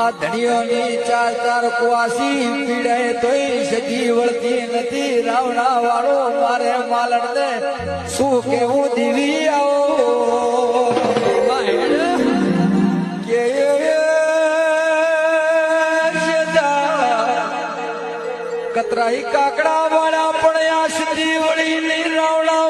આ ધણીઓની ચાર ચાર કુવાસી પીડાય તોય સજી વળતી નથી રાવણા વાળો મારે માલણ ને શું કેવું દીવી આવો કતરાઈ કાકડા વાળા પણ આ સજી વળી રાવણા